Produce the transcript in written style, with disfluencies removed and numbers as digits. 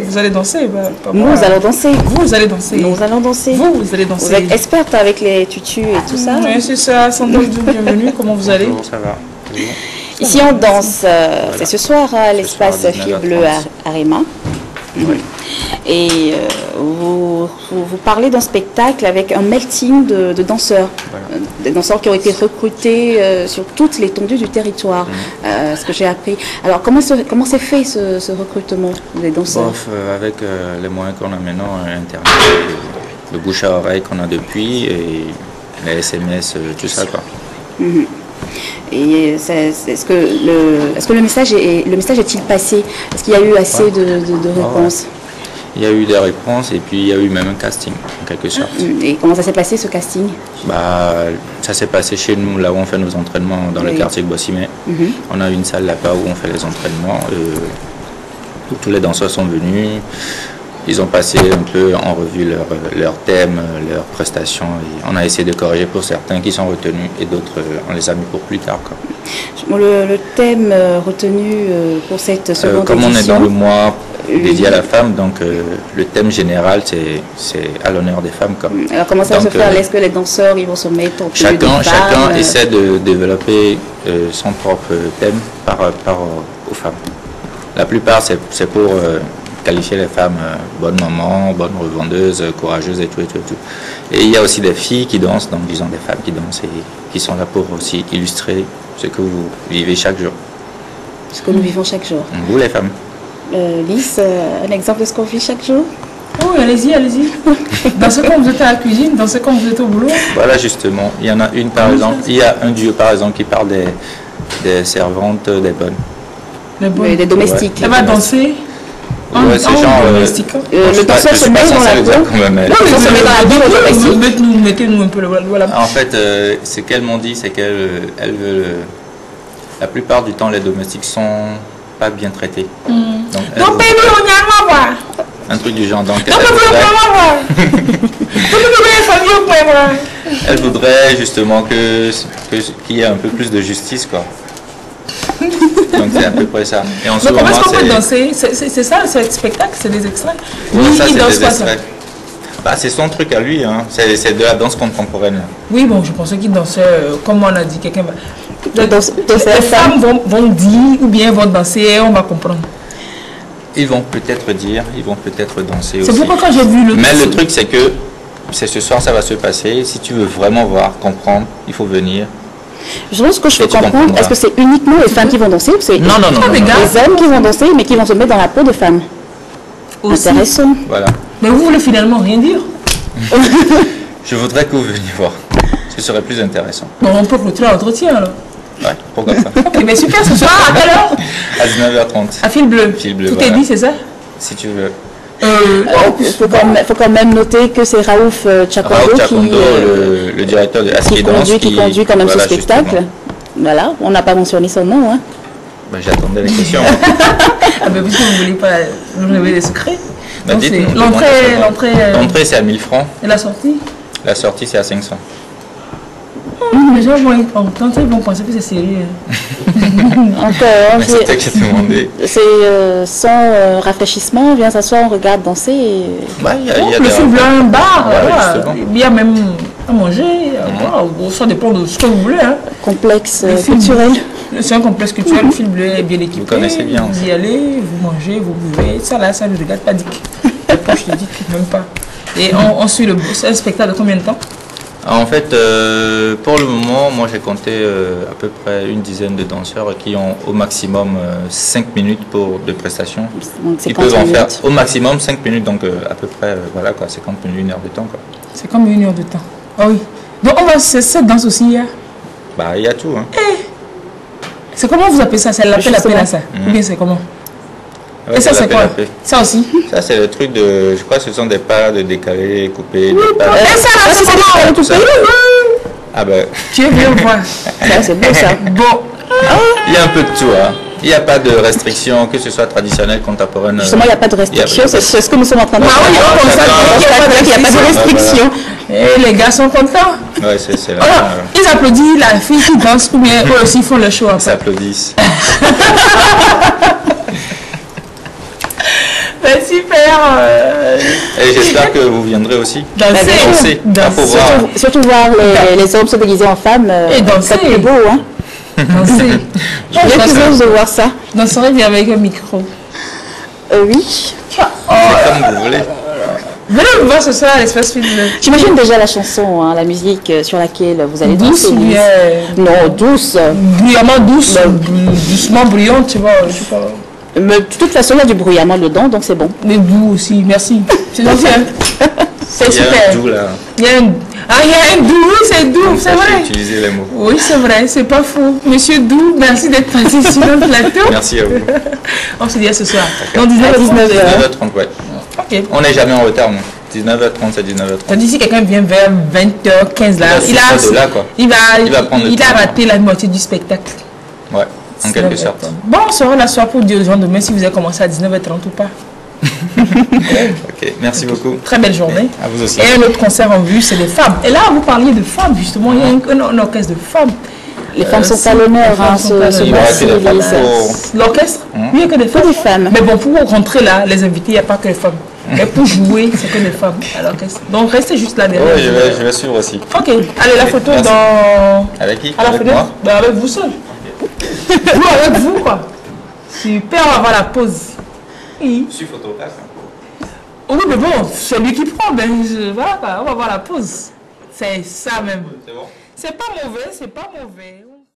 Vous allez danser Nous allons danser. Vous allez danser. Nous allons danser. Vous allez danser. Vous êtes experte avec les tutus et tout ça. Oui, c'est ça. Sandrine, bienvenue. Comment vous allez? Bonjour, ça va. Ici, on danse. C'est ce soir à l'espace Fil Bleu à Réma. Oui. Et vous parlez d'un spectacle avec un melting de danseurs. Voilà. Des danseurs qui ont été recrutés sur toute l'étendue du territoire, ce que j'ai appris. Alors, comment s'est fait ce recrutement des danseurs? Bof, avec les moyens qu'on a maintenant, Internet, le bouche à oreille qu'on a depuis, et les SMS, tout ça, quoi. Et est-ce que le message est-il passé? Est-ce qu'il y a eu assez de réponses? Il y a eu des réponses et puis il y a eu même un casting, en quelque sorte. Et comment ça s'est passé, ce casting? Ça s'est passé chez nous, là où on fait nos entraînements, dans le quartier de Boissy-Mey. On a une salle là-bas où on fait les entraînements. Où tous les danseurs sont venus. Ils ont passé un peu en revue leur thème, leurs prestations. Et on a essayé de corriger pour certains qui sont retenus et d'autres, on les a mis pour plus tard, quoi. Le thème retenu pour cette seconde comme on est édition, dans le mois dédié à la femme, donc le thème général, c'est à l'honneur des femmes, quoi. Alors comment ça va se faire? Est-ce que les danseurs ils vont se mettre en tenue de femme? Chacun essaie de développer son propre thème par rapport aux femmes. La plupart, c'est pour qualifier les femmes bonnes mamans, bonnes revendeuses, courageuses et tout. Et il y a aussi des filles qui dansent, donc disons des femmes qui dansent et qui sont là pour aussi illustrer ce que vous vivez chaque jour. Ce que nous vivons chaque jour. Vous les femmes. Lys, un exemple de ce qu'on vit chaque jour? Oui, allez-y. Dansez comme vous êtes à la cuisine, dansez comme vous êtes au boulot. Voilà, justement. Il y en a une, par exemple, il y a un duo, par exemple, qui parle des servantes, des bonnes. Des domestiques. Elle va danser. Ouais, c'est genre. Le danseur se met dans la peau. Non, mais se met dans la peau. Mettez-nous un peu le voilà. En fait, ce qu'elles m'ont dit, c'est qu'elles veulent. La plupart du temps, les domestiques sont pas bien traités. Donc, un truc du genre. Donc, elle voudrait justement qu'il y ait un peu plus de justice, quoi. Donc c'est à peu près ça. Et en ce moment, comment est-ce qu'on peut danser? C'est ça, c'est spectacle, c'est des extraits. Oui, ça, c'est des extraits. C'est son truc à lui, hein. C'est de la danse contemporaine. Oui, bon, je pensais qu'il dansait, comme on a dit, quelqu'un va... Les femmes vont dire, ou bien vont danser, et on va comprendre. Ils vont peut-être dire, ils vont peut-être danser aussi. C'est pourquoi quand j'ai vu Mais le truc, c'est que c'est ce soir, ça va se passer. Si tu veux vraiment voir, comprendre, il faut venir. Je pense que je peux comprendre. Est-ce que c'est uniquement les femmes qui vont danser ou c'est non, les hommes qui vont danser mais qui vont se mettre dans la peau de femmes? Aussi. Intéressant. Voilà. Mais vous voulez finalement rien dire? Je voudrais que vous veniez voir. Ce serait plus intéressant. Bon, on peut clôturer l'entretien alors. Ouais, pourquoi pas. Ok, mais super, ce soir, à quelle heure? À 19h30. À Fil Bleu. Fil Bleu, tout voilà. est dit, c'est ça? Si tu veux. Il faut quand même noter que c'est Raouf Chakondo le directeur de Aski Danse qui conduit quand même ce spectacle. Justement. Voilà, on n'a pas mentionné son nom. Hein. J'attendais les questions. Ah ben puisque vous ne voulez pas nous révéler des secrets. L'entrée c'est à 1000 francs. Et la sortie? La sortie c'est à 500. Les gens vont entendre ça, ils vont penser que c'est sérieux. C'est toi qui as demandé. C'est sans rafraîchissement, on vient s'asseoir, on regarde danser. Et... le Fil Bleu, un bar, il y a même à manger, ça dépend de ce que vous voulez. Hein. Complexe culturel. C'est un complexe culturel, le Fil Bleu est bien équipé. Vous connaissez bien. Vous y allez, vous mangez, vous buvez. Ça là, ça ne regarde pas Dick. Je te dis même pas. Et on suit un spectacle de combien de temps? En fait, pour le moment, moi j'ai compté à peu près une dizaine de danseurs qui ont au maximum 5 minutes de prestation. Donc ils peuvent en faire au maximum 5 minutes, donc à peu près, voilà quoi, 50 minutes, 1 heure de temps. C'est comme 1 heure de temps. Ah oui. Donc on va cette danse aussi, il y a? Il y a tout. Hein. C'est comment vous appelez ça? C'est l'appel à ça? Ou bien c'est comment? Ouais, et ça c'est quoi? Ça aussi? Ça c'est le truc de, je crois que ce sont des pas de décalé, coupé. Et ça là, c'est comment? Coupé? Ah ben. Tu es bien voir. C'est beau ça. Bon. Il y a un peu de tout. Hein. Il n'y a pas de restriction, que ce soit traditionnel, contemporaine. Justement, il n'y a pas de restriction, c'est ce que nous sommes en train de faire. Il n'y a pas de restriction. Et les gars sont contents. Ouais, c'est là. Ils applaudissent la fille qui danse, ou bien eux aussi font le show. Ils s'applaudissent. Super. faire... Et j'espère que vous viendrez aussi. danser. Pour voir. Surtout voir les hommes se déguiser en femmes. Et danser. C'est beau, hein. Danser. J'ai plus de voir ça. Danserai bien avec un micro. Oui. C'est comme vous voulez. Venez me voir ce soir à l'espace film. J'imagine déjà la chanson, hein, la musique sur laquelle vous allez Douce danser. ou bien... Non, douce. Bruyamment douce, doucement bruyante, tu vois. Je sais pas. Mais de toute façon, il y a du bruyamment dedans, donc c'est bon. Mais doux aussi, merci. C'est gentil, hein. C'est Il y a super. un doux là. Il y a un... Ah, il y a un doux, oui, c'est doux, c'est vrai. Utiliser les mots. Oui, c'est vrai, c'est pas faux. Monsieur Doux, merci d'être passé sur le plateau. Merci à vous. On se dit à ce soir. D'accord. Donc 19h30. 19h30, ouais. Ok. On n'est jamais en retard, non. 19h30, c'est 19h30. Tandis si quelqu'un vient vers 20h15 là, Il va sortir de là, quoi. il va prendre le a temps. raté la moitié du spectacle. Ouais, en quelque sorte. Bon, on sera là ce soir pour dire aux gens demain si vous avez commencé à 19h30 ou pas. Ok, merci beaucoup. Très belle journée. À vous aussi. Et un autre concert en vue, c'est les femmes. Et là, vous parliez de femmes, justement. Il y a un orchestre de femmes. Les femmes sont à l'honneur, hein, ce Il y aura que des femmes mois-ci. L'orchestre Oui, il n'y a que des femmes. Que des femmes. Mais bon, pour rentrer là, les invités, il n'y a pas que les femmes. Mais pour jouer, c'est que les femmes à l'orchestre. Donc, restez juste là derrière. Oui, je vais suivre aussi. Ok, allez, la photo Merci. dans... Avec qui? À la Avec fenêtre moi? Ben, avec vous seul. Vous, avec vous, quoi. Super, on va voir la pause. Oui. Je suis photographe. Oui, mais bon, c'est lui qui prend. Ben, voilà, quoi, on va voir la pause. C'est ça même. C'est bon? C'est pas mauvais, c'est pas mauvais.